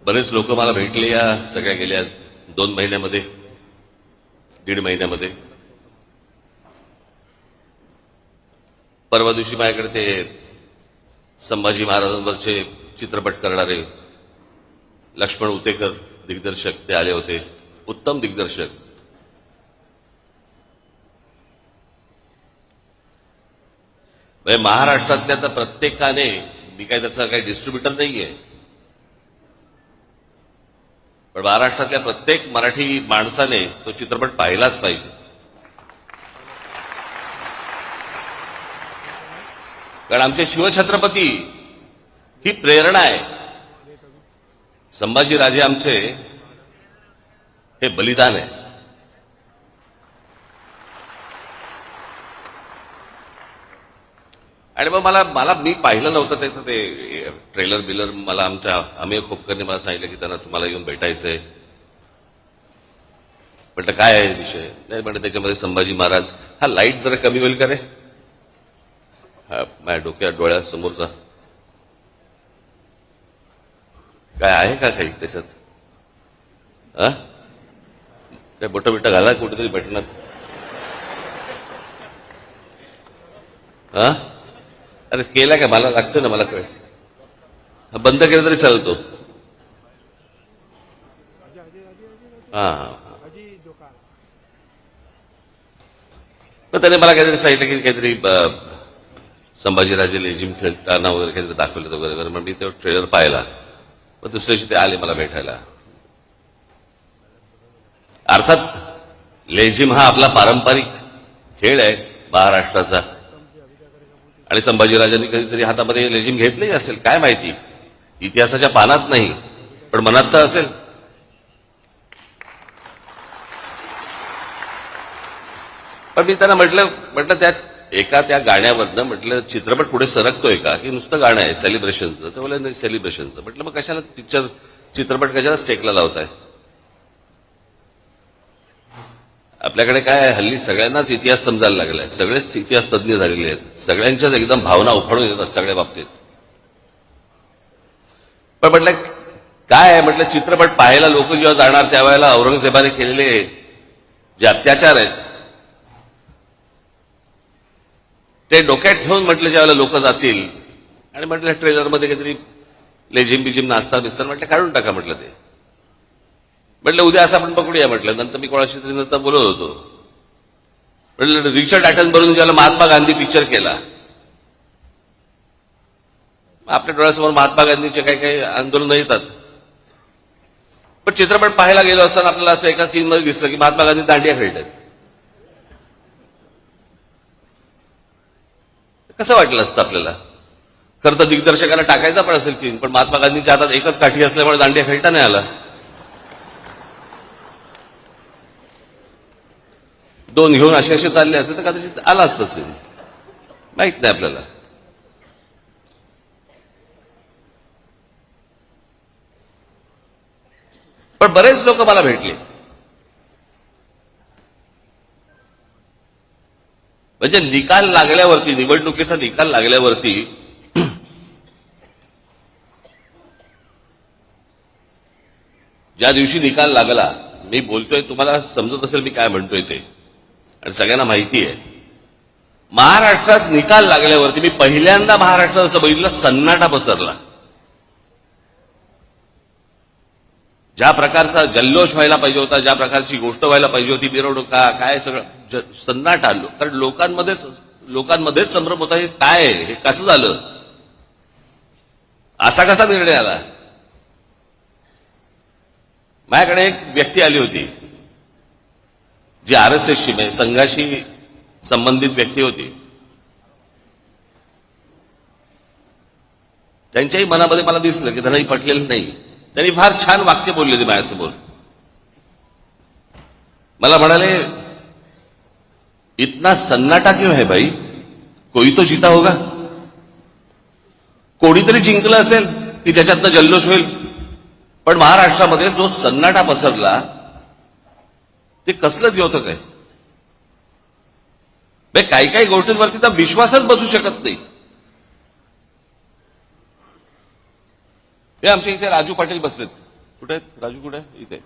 बरेच लोक मला भेटले या सगळ्या गेल्या 2 महिन्यामध्ये, 1.5 महिन्यामध्ये. परवा दिवशी माझ्याकडे ते संभाजी महाराजांवरचे चित्रपट करणारे लक्ष्मण उतेकर दिग्दर्शक ते आले होते. उत्तम दिग्दर्शक. महाराष्ट्रातल्या तर प्रत्येकाने, मी काय त्याचा काही डिस्ट्रीब्युटर नाहीये, पण महाराष्ट्रातल्या प्रत्येक मराठी माणसाने तो चित्रपट पाहिलाच पाहिजे. कारण आमचे शिवछत्रपती ही प्रेरणा आहे. संभाजीराजे आमचे हे बलिदान आहे. आणि मग मला मी पाहिलं नव्हतं त्याचं ते ट्रेलर बिलर. मला आमच्या अमेय खोपकरने मला सांगितलं की त्यांना तुम्हाला येऊन भेटायचंय. म्हटलं काय आहे विषय? नाही म्हणजे त्याच्यामध्ये संभाजी महाराज. हा लाईट जरा कमी होईल का रे? हा माझ्या डोक्यात डोळ्यासमोरचा काय आहे का काही त्याच्यात? काय बोट बिट घाला कुठेतरी बटनात? अरे केला का? मला लागतं ना, मला कळ. बंद केलं तरी चालतो. तर त्याने मला काहीतरी सांगितलं की काहीतरी संभाजीराजे लेझिम खेळताना वगैरे काहीतरी दाखवलं वगैरे. मग मी तो ट्रेलर पाहिला. मग दुसऱ्या दिवशी ते आले मला भेटायला. अर्थात लेझिम हा आपला पारंपरिक खेळ आहे महाराष्ट्राचा. आणि संभाजीराजांनी कधीतरी हातामध्ये लेझिम घेतली असेल, काय माहिती. इतिहासाच्या पानात नाही, पण मनात तर असेल. पण मी त्यांना म्हटलं त्यात त्या गाण्यावरनं म्हटलं चित्रपट पुढे सरकतोय का, की नुसतं गाणं आहे सेलिब्रेशनचं? ते बोलले नाही सेलिब्रेशनचं. म्हटलं मग कशाला चित्रपट कशाला स्टेकला लावताय? आपल्याकडे काय हल्ली सगळ्यांनाच इतिहास समजायला लागलाय. सगळेच इतिहास तज्ज्ञ झालेले आहेत. सगळ्यांच्याच एकदम भावना उफाळून येतात सगळ्या बाबतीत. पण म्हटलं काय आहे, म्हटलं चित्रपट पाहायला लोक जेव्हा जाणार त्यावेळेला औरंगजेबाने केलेले जे अत्याचार आहेत ते डोक्यात ठेवून म्हटलं ज्यावेळेला लोक जातील. आणि म्हटलं ट्रेलरमध्ये काहीतरी लेझिम बिझिम नाचता बिस्तार म्हटलं काढून टाका. म्हटलं ते म्हटलं उद्या असं आपण पकडूया. म्हटलं नंतर मी कोणाशी तरी नंतर बोलत होतो. म्हटलं रिचर्ड ॲटनबरोबर ज्याला महात्मा गांधी पिक्चर केला, आपल्या डोळ्यासमोर महात्मा गांधीचे काही काही आंदोलन येतात. पण चित्रपट पाहायला गेलो असताना आपल्याला असं एका सीन मध्ये दिसलं की महात्मा गांधी दांडिया खेळतात. कसं वाटलं असतं आपल्याला? खरं तर दिग्दर्शकाला टाकायचा पण असेल सीन, पण महात्मा गांधींच्या हातात एकच काठी असल्यामुळे दांडिया खेळता नाही आला. 2 घेऊन असे चालले असेल तर कदाचित आला असतं सीन. माहित नाही आपल्याला. पण बरेच लोक मला भेटले. म्हणजे निकाल लागल्यावरती, निवडणुकीचा निकाल लागल्यावरती ज्या दिवशी निकाल लागला, मी बोलतोय तुम्हाला समजत असेल मी काय म्हणतोय ते, आणि सगळ्यांना माहिती आहे. महाराष्ट्रात निकाल लागल्यावरती मी पहिल्यांदा महाराष्ट्रात असं बघितलं सन्नाटा पसरला. ज्या प्रकारचा जल्लोष व्हायला पाहिजे होता, ज्या प्रकारची गोष्ट व्हायला पाहिजे होती, मिरवणुका काय सगळं सन्नाट आलो. कारण लोकांमध्येच संभ्रम होता. हे काय आहे, हे कसं झालं, असा कसा निर्णय आला? माझ्याकडे एक व्यक्ती आली होती जी आरएसएसची म्हणजे संघाशी संबंधित व्यक्ती होती. त्यांच्याही मनामध्ये मला दिसलं की त्यांनाही पटलेलं नाही. त्यांनी फार छान वाक्य बोलले होते माझ्यासमोर. मला म्हणाले इतना सन्नाटा क्यों है भाई, कोई तो जीता होगा. कोणीतरी जिंकलं असेल की ज्याच्यातनं जल्लोष होईल. पण महाराष्ट्रामध्ये जो सन्नाटा पसरला ते कसलं होतं काय? काही काही गोष्टींवरती तर विश्वासच बसू शकत नाही. हे आमच्या इथे राजू पाटील बसलेत. कुठे आहेत राजू? कुठे आहे? इथे